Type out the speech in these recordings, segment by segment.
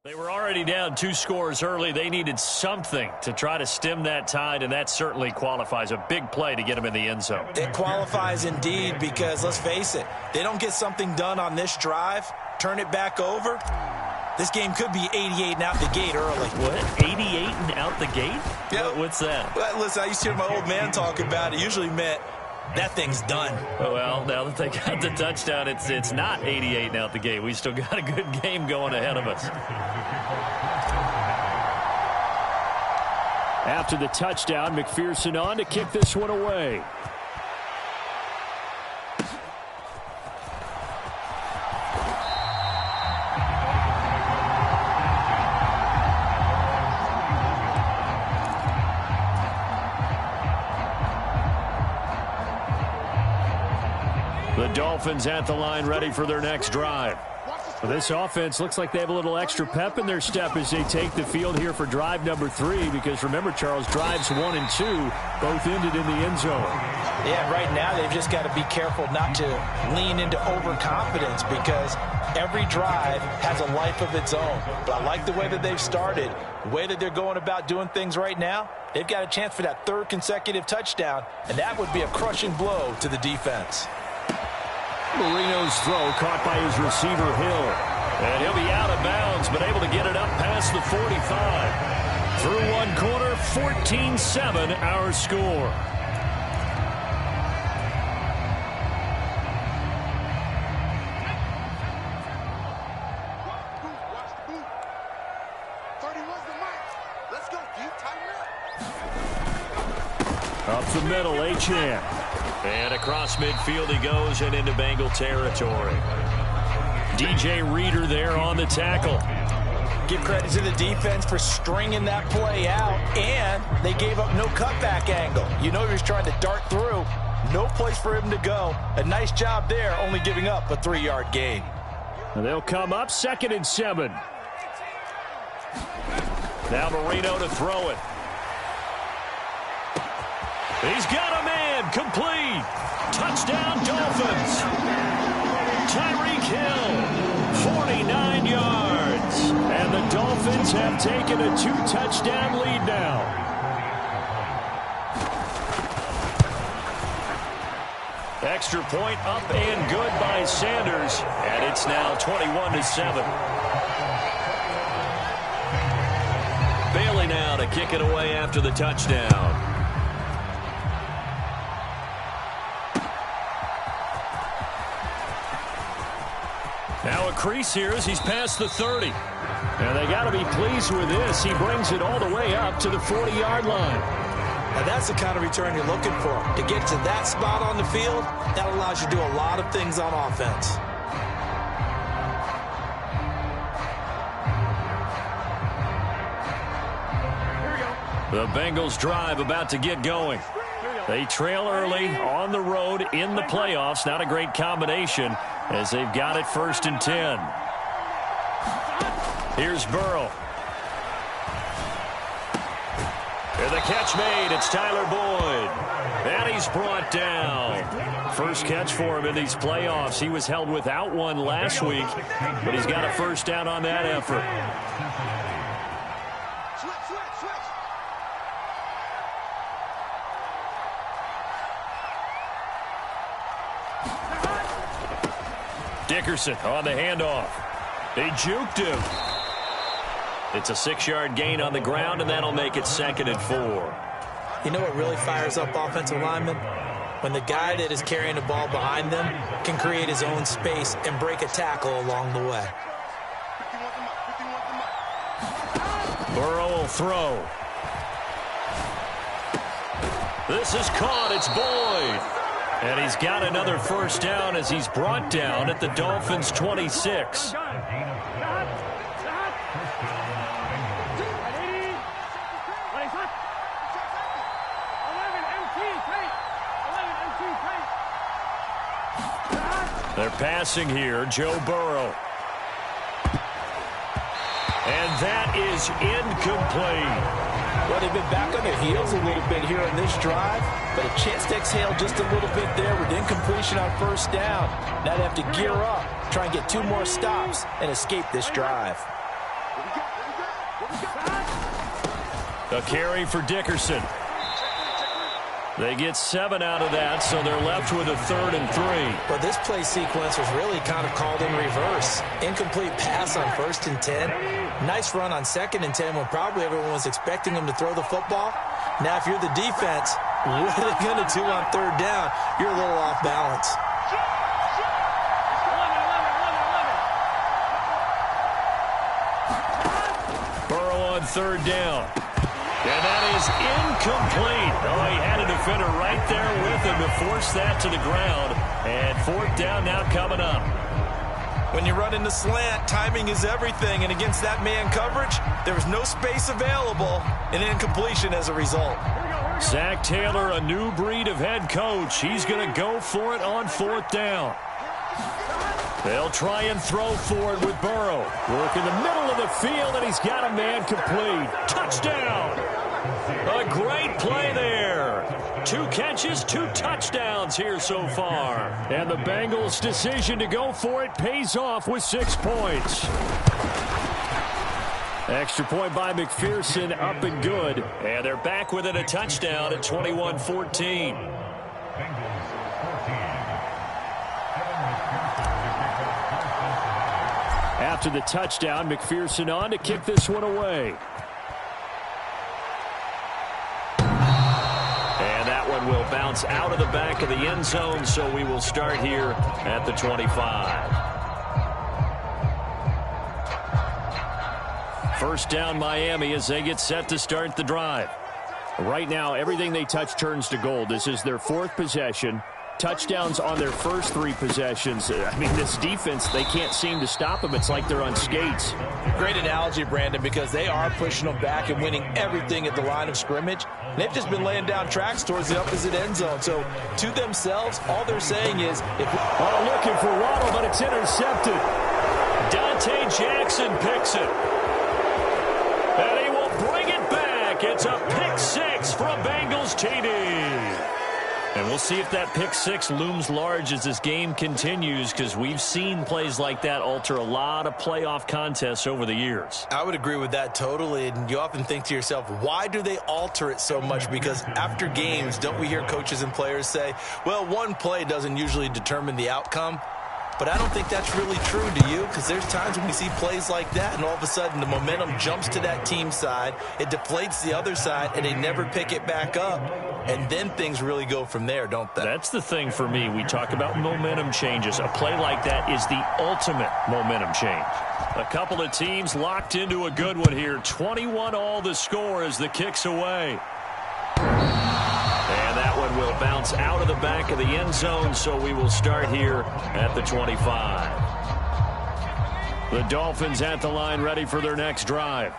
They were already down 2 scores early. They needed something to try to stem that tide, and that certainly qualifies. A big play to get them in the end zone. It qualifies indeed because, let's face it, they don't get something done on this drive, turn it back over, this game could be 88 and out the gate early. What? 88 and out the gate? Yeah. What's that? Well, listen, I used to hear my old man talk about it. Usually meant that thing's done. Well, now that they got the touchdown, it's not 88 and out the gate. We still got a good game going ahead of us. After the touchdown, McPherson on to kick this one away. The Dolphins at the line, ready for their next drive. Well, this offense looks like they have a little extra pep in their step as they take the field here for drive number 3, because remember, Charles, drives 1 and 2 both ended in the end zone. Yeah, right now they've just got to be careful not to lean into overconfidence, because every drive has a life of its own. But I like the way that they've started, the way that they're going about doing things right now. They've got a chance for that 3rd consecutive touchdown, and that would be a crushing blow to the defense. Marino's throw caught by his receiver, Hill. And he'll be out of bounds, but able to get it up past the 45. Through one quarter, 14-7 our score. Up the middle, Achane. And across midfield he goes and into Bengal territory. DJ Reader there on the tackle. Give credit to the defense for stringing that play out, and they gave up no cutback angle. You know he was trying to dart through. No place for him to go. A nice job there, only giving up a 3-yard gain. And they'll come up 2nd and 7. Now Marino to throw it. He's got a man, complete. Touchdown Dolphins. Tyreek Hill, 49 yards. And the Dolphins have taken a 2-touchdown lead now. Extra point up and good by Sanders. And it's now 21-7. Bailey now to kick it away after the touchdown. Now a crease here as he's past the 30. And they got to be pleased with this. He brings it all the way up to the 40-yard line. Now that's the kind of return you're looking for. To get to that spot on the field, that allows you to do a lot of things on offense. The Bengals drive about to get going. They trail early on the road in the playoffs. Not a great combination as they've got it 1st and 10. Here's Burrow. And the catch made. It's Tyler Boyd. And he's brought down. First catch for him in these playoffs. He was held without one last week, but he's got a 1st down on that effort. Dickerson on the handoff. They juked him. It's a 6-yard gain on the ground, and that'll make it 2nd and 4. You know what really fires up offensive linemen? When the guy that is carrying the ball behind them can create his own space and break a tackle along the way. Burrow will throw. This is caught. It's Boyd. And he's got another 1st down as he's brought down at the Dolphins' 26. They're passing here, Joe Burrow. And that is incomplete. Well, they've been back on their heels a little bit here on this drive, but a chance to exhale just a little bit there with incompletion on 1st down. Now they have to gear up, try and get 2 more stops and escape this drive. A carry for Dickerson. They get 7 out of that, so they're left with a 3rd and 3. But this play sequence was really kind of called in reverse. Incomplete pass on 1st and 10. Nice run on 2nd and 10 when probably everyone was expecting him to throw the football. Now, if you're the defense, what are they going to do on 3rd down? You're a little off balance. Burrow on 3rd down. And that is incomplete. Oh, he had a defender right there with him to force that to the ground. And 4th down now coming up. When you run into slant, timing is everything. And against that man coverage, there was no space available. An incompletion as a result. Zach Taylor, a new breed of head coach. He's going to go for it on 4th down. They'll try and throw for it with Burrow. Work in the middle of the field, and he's got a man complete. Touchdown! A great play there. 2 catches, 2 touchdowns here so far. And the Bengals' decision to go for it pays off with 6 points. Extra point by McPherson, up and good. And they're back within a touchdown at 21-14. After the touchdown, McPherson on to kick this one away. And that one will bounce out of the back of the end zone, so we will start here at the 25. 1st down Miami as they get set to start the drive. Right now, everything they touch turns to gold. This is their 4th possession. Touchdowns on their first 3 possessions. I mean, this defense, they can't seem to stop them. It's like they're on skates. Great analogy, Brandon, because they are pushing them back and winning everything at the line of scrimmage. They've just been laying down tracks towards the opposite end zone. So, to themselves, all they're saying is... looking for Waddle, but it's intercepted. Dante Jackson picks it. And he will bring it back. It's a pick 6 from Bengals TD. And we'll see if that pick 6 looms large as this game continues, because we've seen plays like that alter a lot of playoff contests over the years. I would agree with that totally. And you often think to yourself, why do they alter it so much? Because after games, don't we hear coaches and players say, well, one play doesn't usually determine the outcome? But I don't think that's really true, do you? Because there's times when we see plays like that, and all of a sudden the momentum jumps to that team side, it deflates the other side, and they never pick it back up. And then things really go from there, don't they? That's the thing for me. We talk about momentum changes. A play like that is the ultimate momentum change. A couple of teams locked into a good one here. 21-all the score as the kick's away. And that one will bounce out of the back of the end zone, so we will start here at the 25. The Dolphins at the line, ready for their next drive.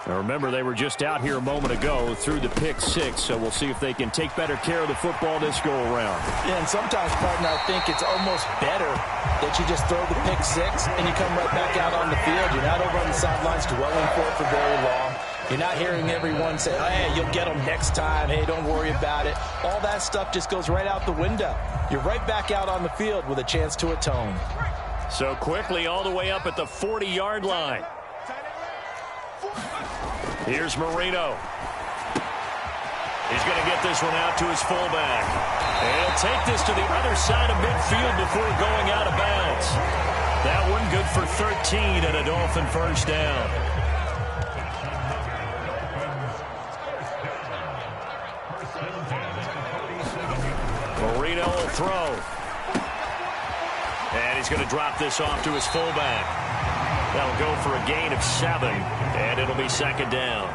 Now remember, they were just out here a moment ago through the pick 6, so we'll see if they can take better care of the football this go-around. Yeah, and sometimes, partner, I think it's almost better that you just throw the pick 6 and you come right back out on the field. You're not over on the sidelines dwelling for it for very long. You're not hearing everyone say, hey, you'll get them next time. Hey, don't worry about it. All that stuff just goes right out the window. You're right back out on the field with a chance to atone. So quickly all the way up at the 40-yard line. Here's Marino. He's going to get this one out to his fullback. And he'll take this to the other side of midfield before going out of bounds. That one good for 13 and a Dolphin 1st down. Marino will throw. And he's going to drop this off to his fullback. That'll go for a gain of 7, and it'll be 2nd down.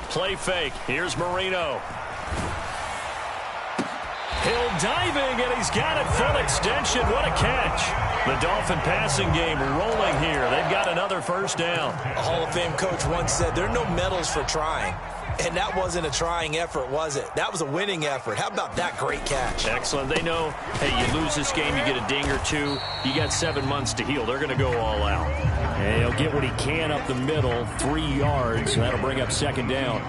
Play fake. Here's Marino. Hill diving, and he's got it full extension. What a catch. The Dolphin passing game rolling here. They've got another 1st down. A Hall of Fame coach once said, there are no medals for trying. And that wasn't a trying effort, was it? That was a winning effort. How about that great catch? Excellent. They know, hey, you lose this game, you get a ding or 2. You got 7 months to heal. They're going to go all out. And he'll get what he can up the middle, 3 yards. That'll bring up 2nd down.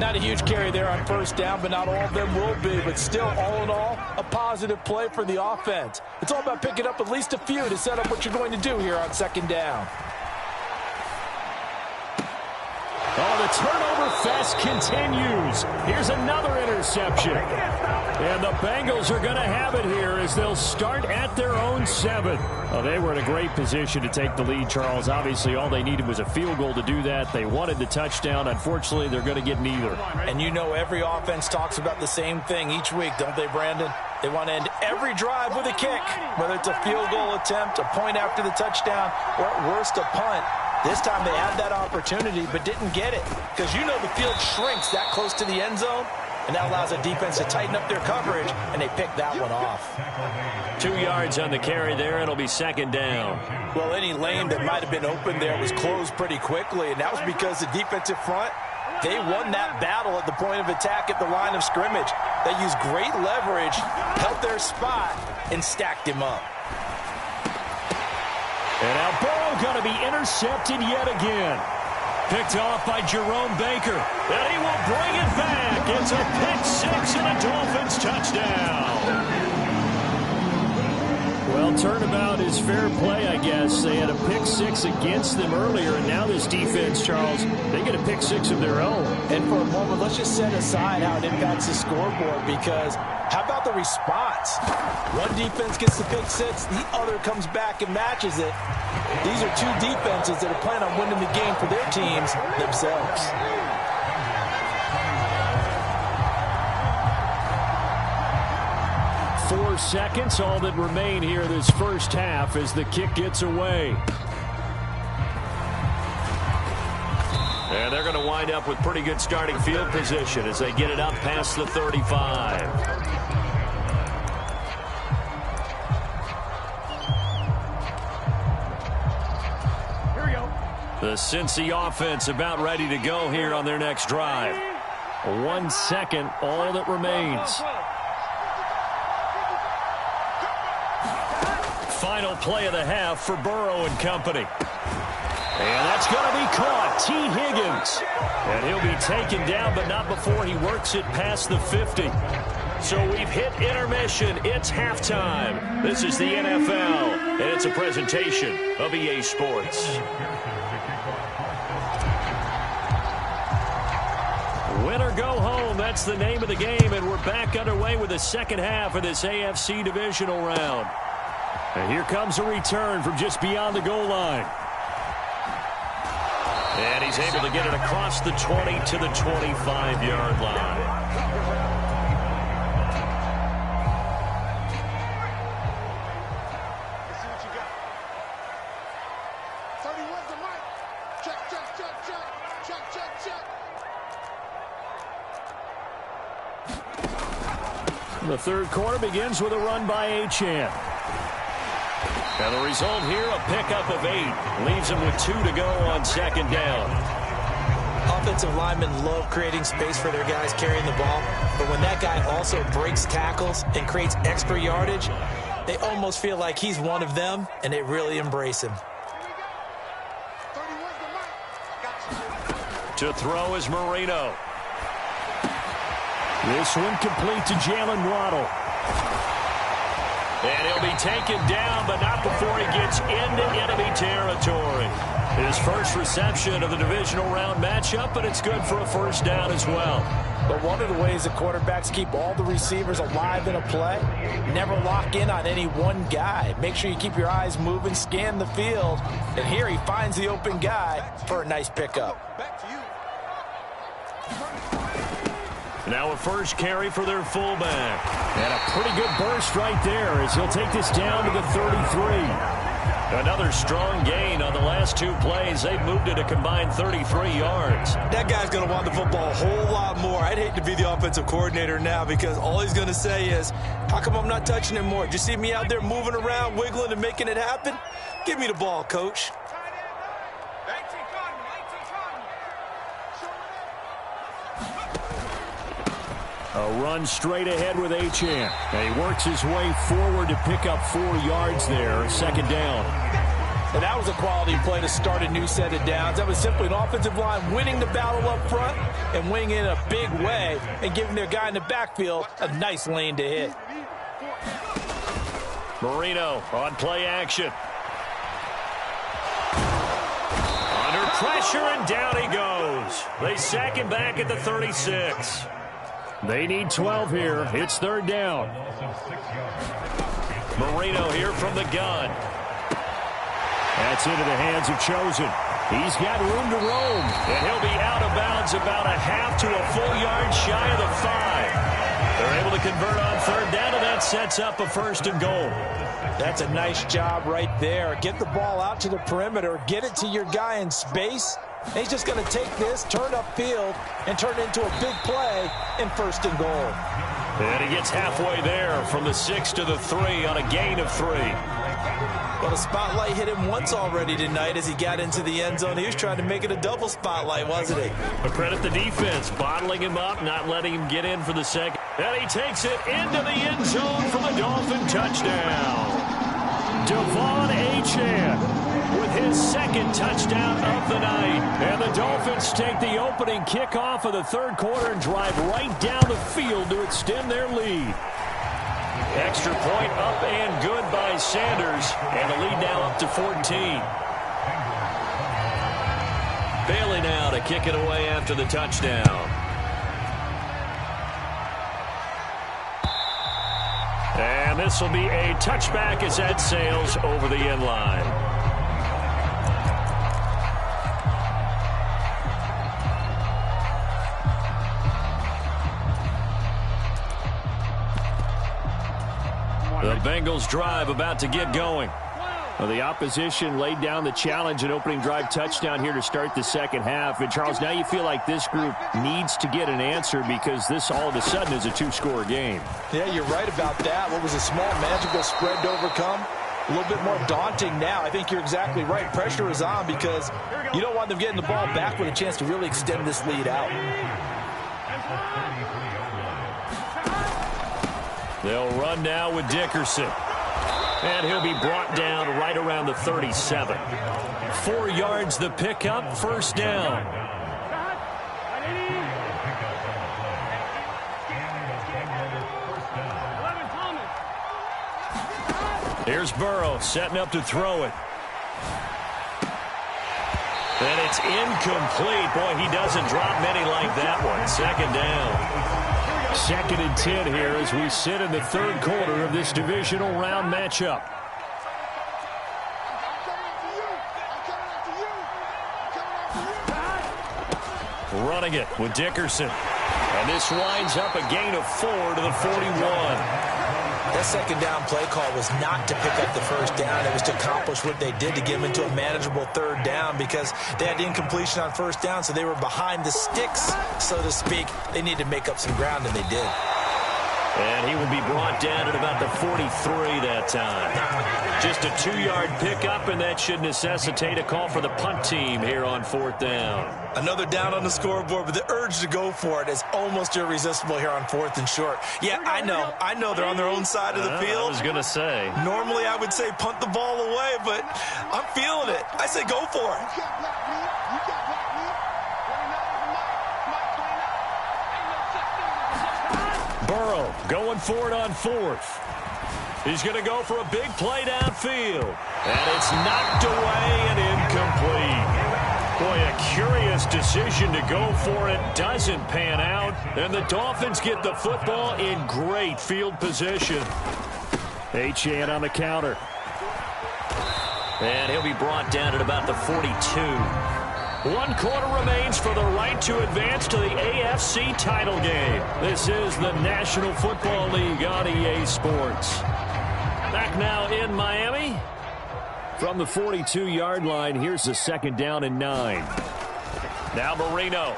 Not a huge carry there on first down, but not all of them will be. But still, all in all, a positive play for the offense. It's all about picking up at least a few to set up what you're going to do here on second down. Oh, the turnover fest continues. Here's another interception. And the Bengals are going to have it here as they'll start at their own 7. Oh, they were in a great position to take the lead, Charles. Obviously, all they needed was a field goal to do that. They wanted the touchdown. Unfortunately, they're going to get neither. And you know every offense talks about the same thing each week, don't they, Brandon? They want to end every drive with a kick, whether it's a field goal attempt, a point after the touchdown, or at worst a punt. This time they had that opportunity but didn't get it because you know the field shrinks that close to the end zone, and that allows the defense to tighten up their coverage, and they picked that one off. 2 yards on the carry there. It'll be second down. Well, any lane that might have been open there was closed pretty quickly, and that was because the defensive front, they won that battle at the point of attack at the line of scrimmage. They used great leverage, held their spot, and stacked him up. And now Burrow going to be intercepted yet again. Picked off by Jerome Baker. And he will bring it back. It's a pick-6 and a Dolphins touchdown. Well, turnabout is fair play, I guess. They had a pick-6 against them earlier, and now this defense, Charles, they get a pick-6 of their own. And for a moment, let's just set aside how it impacts the scoreboard, because how about the response? One defense gets the pick-6, the other comes back and matches it. These are two defenses that are planning on winning the game for their teams themselves. Four seconds, all that remain here this first half as the kick gets away. And they're going to wind up with pretty good starting field position as they get it up past the 35. Here we go. The Cincy offense about ready to go here on their next drive. 1 second, all that remains. Final play of the half for Burrow and company. And that's going to be caught. T. Higgins. And he'll be taken down, but not before he works it past the 50. So we've hit intermission. It's halftime. This is the NFL, and it's a presentation of EA Sports. Win or go home, that's the name of the game, and we're back underway with the second half of this AFC divisional round. And here comes a return from just beyond the goal line. And he's able to get it across the 20 to the 25-yard line. The third quarter begins with a run by Achane. And the result here, a pickup of 8. Leaves him with 2 to go on second down. Offensive linemen love creating space for their guys carrying the ball, but when that guy also breaks tackles and creates extra yardage, they almost feel like he's one of them, and they really embrace him. To throw is Marino. This one complete to Jalen Waddle. And he'll be taken down, but not before he gets into enemy territory. His first reception of the divisional round matchup, but it's good for a first down as well. But one of the ways the quarterbacks keep all the receivers alive in a play, never lock in on any one guy. Make sure you keep your eyes moving, scan the field. And here he finds the open guy for a nice pickup. Now a first carry for their fullback. And a pretty good burst right there as he'll take this down to the 33. Another strong gain on the last 2 plays. They've moved it a combined 33 yards. That guy's going to want the football a whole lot more. I'd hate to be the offensive coordinator now because all he's going to say is, how come I'm not touching it more? Did you see me out there moving around, wiggling, and making it happen? Give me the ball, coach. A run straight ahead with Achane. And he works his way forward to pick up 4 yards there. Second down. And that was a quality play to start a new set of downs. That was simply an offensive line winning the battle up front and winning in a big way and giving their guy in the backfield a nice lane to hit. Marino on play action. Under pressure, and down he goes. They sack him back at the 36. They need 12 here. It's third down. Marino here from the gun. That's into the hands of Chosen. He's got room to roam. And he'll be out of bounds about a half to a full yard shy of the 5. They're able to convert on third down, and that sets up a 1st and goal. That's a nice job right there. Get the ball out to the perimeter. Get it to your guy in space. And he's just going to take this, turn upfield, and turn it into a big play in 1st and goal. And he gets halfway there from the 6 to the 3 on a gain of 3. Well, the spotlight hit him once already tonight as he got into the end zone. He was trying to make it a double spotlight, wasn't he? But credit the defense, bottling him up, not letting him get in for the second. And he takes it into the end zone for the Dolphin touchdown. Devon Achane with his 2nd touchdown of the night. And the Dolphins take the opening kickoff of the 3rd quarter and drive right down the field to extend their lead. Extra point up and good by Sanders. And the lead now up to 14. Bailey now to kick it away after the touchdown. And this will be a touchback as that sails over the end line. The Bengals drive about to get going. Well, the opposition laid down the challenge, an opening drive touchdown here to start the second half. And, Charles, now you feel like this group needs to get an answer because this all of a sudden is a 2-score game. Yeah, you're right about that. What was a small, manageable spread to overcome? A little bit more daunting now. I think you're exactly right. Pressure is on because you don't want them getting the ball back with a chance to really extend this lead out. They'll run now with Dickerson. And he'll be brought down right around the 37. 4 yards the pickup, 1st down. Here's Burrow setting up to throw it. And it's incomplete. Boy, he doesn't drop many like that one. 2nd down. 2nd and 10 here as we sit in the 3rd quarter of this divisional round matchup. Running it with Dickerson. And this winds up a gain of 4 to the 41. That 2nd down play call was not to pick up the 1st down. It was to accomplish what they did to get them into a manageable 3rd down because they had incompletion on 1st down, so they were behind the sticks, so to speak. They needed to make up some ground, and they did. And he will be brought down at about the 43 that time. Just a 2-yard pickup, and that should necessitate a call for the punt team here on 4th down. Another down on the scoreboard, but the urge to go for it is almost irresistible here on 4th and short. Yeah, I know they're on their own side of the field. I was going to say. Normally I would say punt the ball away, but I'm feeling it. I say go for it. Burrow going for it on 4th. He's going to go for a big play downfield. And it's knocked away and incomplete. Boy, a curious decision to go for it. Doesn't pan out. And the Dolphins get the football in great field position. Achane on the counter. And he'll be brought down at about the 42. 1 quarter remains for the right to advance to the AFC title game. This is the National Football League on EA Sports. Back now in Miami. From the 42-yard line, here's the 2nd down and 9. Now Marino.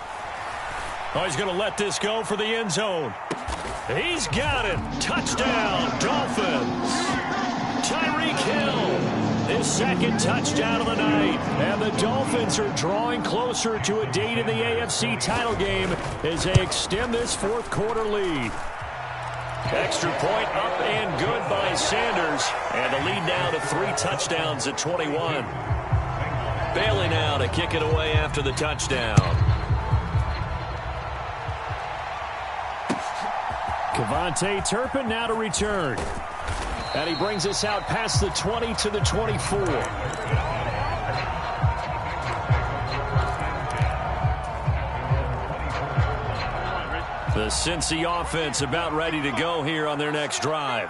Oh, he's going to let this go for the end zone. He's got it. Touchdown, Dolphins. Tyreek Hill. His 2nd touchdown of the night. And the Dolphins are drawing closer to a date in the AFC title game as they extend this 4th quarter lead. Extra point up and good by Sanders. And the lead now to 3 touchdowns at 21. Bailey now to kick it away after the touchdown. KaVontae Turpin now to return. And he brings us out past the 20 to the 24. The Cincy offense about ready to go here on their next drive.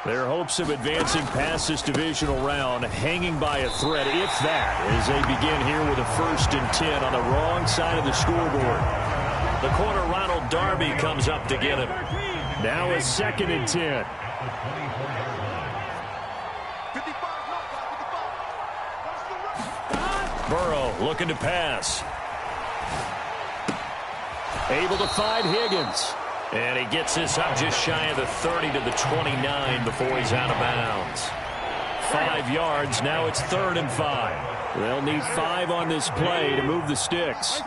Their hopes of advancing past this divisional round hanging by a thread, if that, as they begin here with a 1st and 10 on the wrong side of the scoreboard. The corner, Ronald Darby, comes up to get him. Now a 2nd and 10. Burrow looking to pass. Able to find Higgins. And he gets this up just shy of the 30 to the 29 before he's out of bounds. 5 yards. Now it's 3rd and 5. They'll need 5 on this play to move the sticks.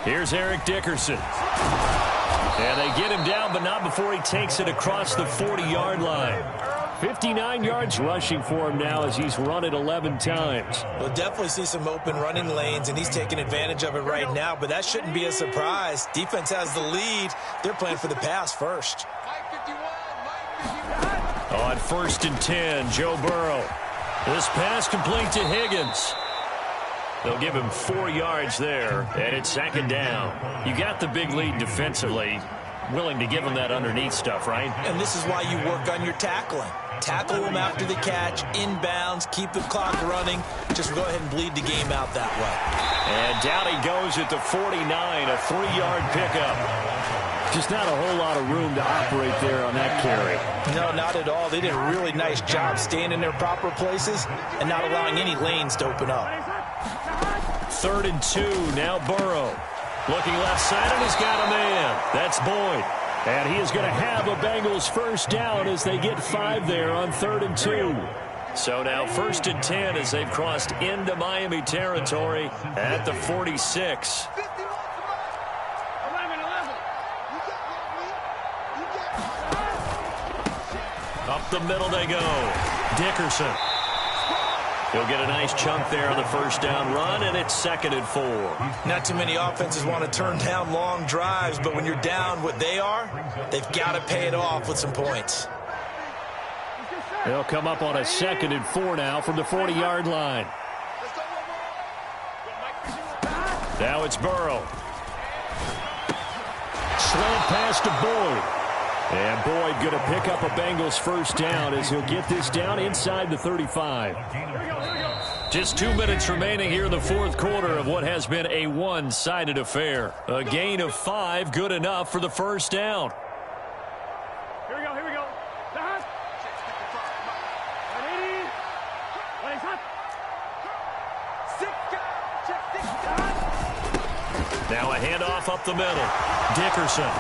Here's Eric Dickerson. And they get him down, but not before he takes it across the 40-yard line. 59 yards rushing for him now as he's run it 11 times. We'll definitely see some open running lanes, and he's taking advantage of it right now, but that shouldn't be a surprise. Defense has the lead. They're playing for the pass first. On 1st and 10, Joe Burrow. This pass complete to Higgins. They'll give him 4 yards there, and it's 2nd down. You got the big lead defensively. Willing to give him that underneath stuff, right? And this is why you work on your tackling. Tackle them after the catch, inbounds, keep the clock running. Just go ahead and bleed the game out that way. And down he goes at the 49, a 3-yard pickup. Just not a whole lot of room to operate there on that carry. No, not at all. They did a really nice job staying in their proper places and not allowing any lanes to open up. 3rd and 2, now Burrow. Looking left side, and he's got a man. That's Boyd. And he is going to have a Bengals 1st down as they get 5 there on 3rd and 2. So now 1st and 10 as they've crossed into Miami territory at the 46. Up the middle they go. Dickerson. He'll get a nice chunk there on the 1st down run, and it's 2nd and 4. Not too many offenses want to turn down long drives, but when you're down what they are, they've got to pay it off with some points. They'll come up on a 2nd and 4 now from the 40-yard line. Now it's Burrow. Slant pass to Boyd. And Boyd going to pick up a Bengals 1st down as he'll get this down inside the 35. Just 2 minutes remaining here in the 4th quarter of what has been a one-sided affair. A gain of 5, good enough for the 1st down. Here we go, here we go. Now a handoff up the middle. Dickerson.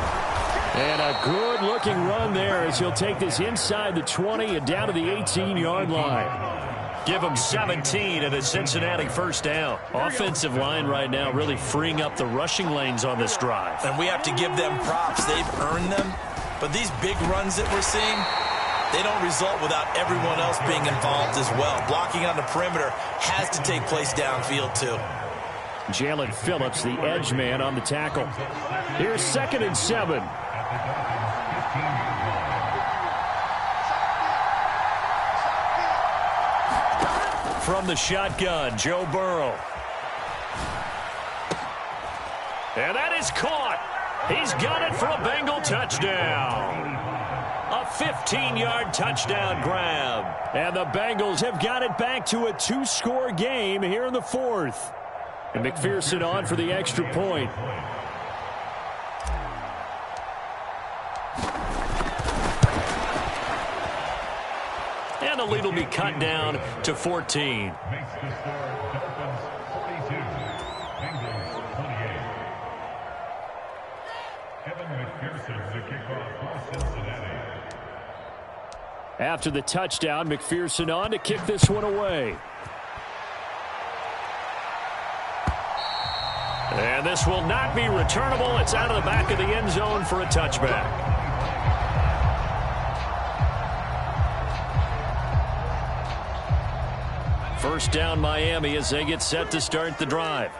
And a good-looking run there as he'll take this inside the 20 and down to the 18-yard line. Give him 17 and a Cincinnati 1st down. Offensive line right now really freeing up the rushing lanes on this drive. And we have to give them props. They've earned them. But these big runs that we're seeing, they don't result without everyone else being involved as well. Blocking on the perimeter has to take place downfield, too. Jalen Phillips, the edge man on the tackle. Here's 2nd and 7. From the shotgun, Joe Burrow. And that is caught. He's got it for a Bengal touchdown. A 15-yard touchdown grab. And the Bengals have got it back to a 2-score game here in the 4th. And McPherson on for the extra point. And the lead will be cut down to 14. After the touchdown, McPherson on to kick this one away. And this will not be returnable. It's out of the back of the end zone for a touchback. First down Miami as they get set to start the drive.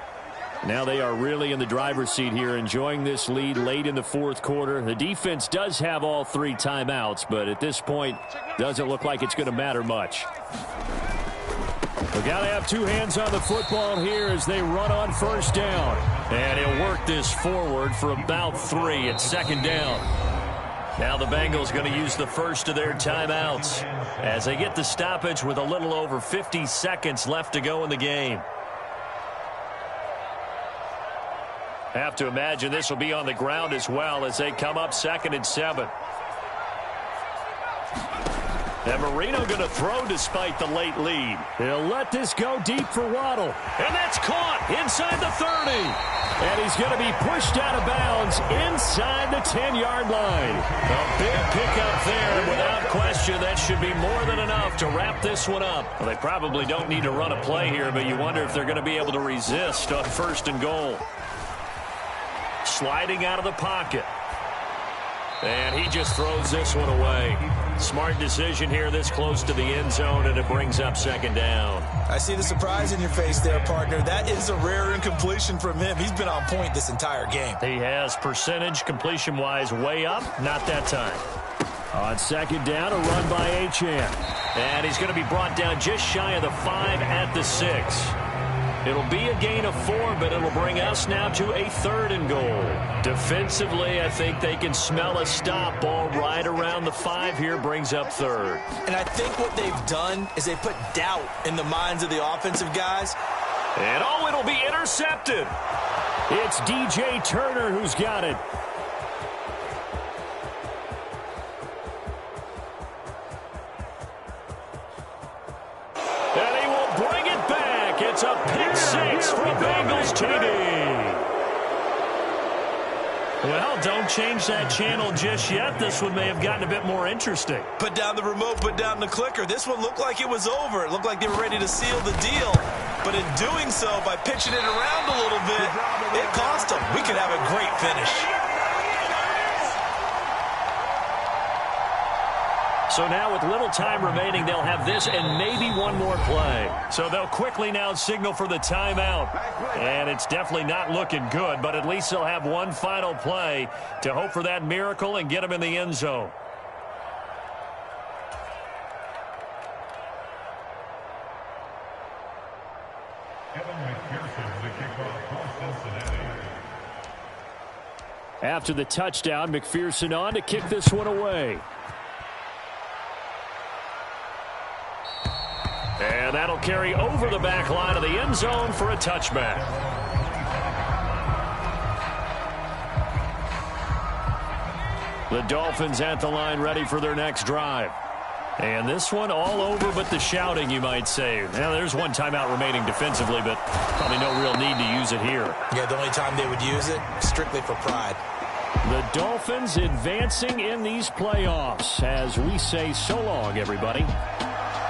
Now they are really in the driver's seat here, enjoying this lead late in the fourth quarter. The defense does have all 3 timeouts, but at this point, doesn't look like it's going to matter much. We got to have 2 hands on the football here as they run on first down. And he'll work this forward for about 3 at second down. Now the Bengals going to use the first of their timeouts as they get the stoppage with a little over 50 seconds left to go in the game. Have to imagine this will be on the ground as well as they come up 2nd and 7. And Marino going to throw despite the late lead. He'll let this go deep for Waddle. And that's caught inside the 30. And he's going to be pushed out of bounds inside the 10-yard line. A big pickup there. Without question, that should be more than enough to wrap this one up. Well, they probably don't need to run a play here, but you wonder if they're going to be able to resist on 1st and goal. Sliding out of the pocket. And he just throws this one away. Smart decision here this close to the end zone, and it brings up 2nd down. I see the surprise in your face there, partner. That is a rare incompletion from him. He's been on point this entire game. He has percentage completion-wise way up. Not that time. On 2nd down, a run by Achane. And he's going to be brought down just shy of the 5 at the 6. It'll be a gain of 4, but it'll bring us now to a 3rd and goal. Defensively, I think they can smell a stop. Ball right around the 5 here, brings up 3rd. And I think what they've done is they put doubt in the minds of the offensive guys. And it'll be intercepted. It's DJ Turner who's got it. And he will bring it back. It's a pick 6 from Bengals TD. Well, don't change that channel just yet. This one may have gotten a bit more interesting. Put down the remote, put down the clicker. This one looked like it was over. It looked like they were ready to seal the deal. But in doing so, by pitching it around a little bit, it cost them. We could have a great finish. So now with little time remaining, they'll have this and maybe one more play. So they'll quickly now signal for the timeout. And it's definitely not looking good, but at least they'll have one final play to hope for that miracle and get them in the end zone. After the touchdown, McPherson on to kick this one away. And that'll carry over the back line of the end zone for a touchback. The Dolphins at the line ready for their next drive. And this one all over but the shouting, you might say. Now, there's one timeout remaining defensively, but probably no real need to use it here. Yeah, the only time they would use it, strictly for pride. The Dolphins advancing in these playoffs as we say so long, everybody.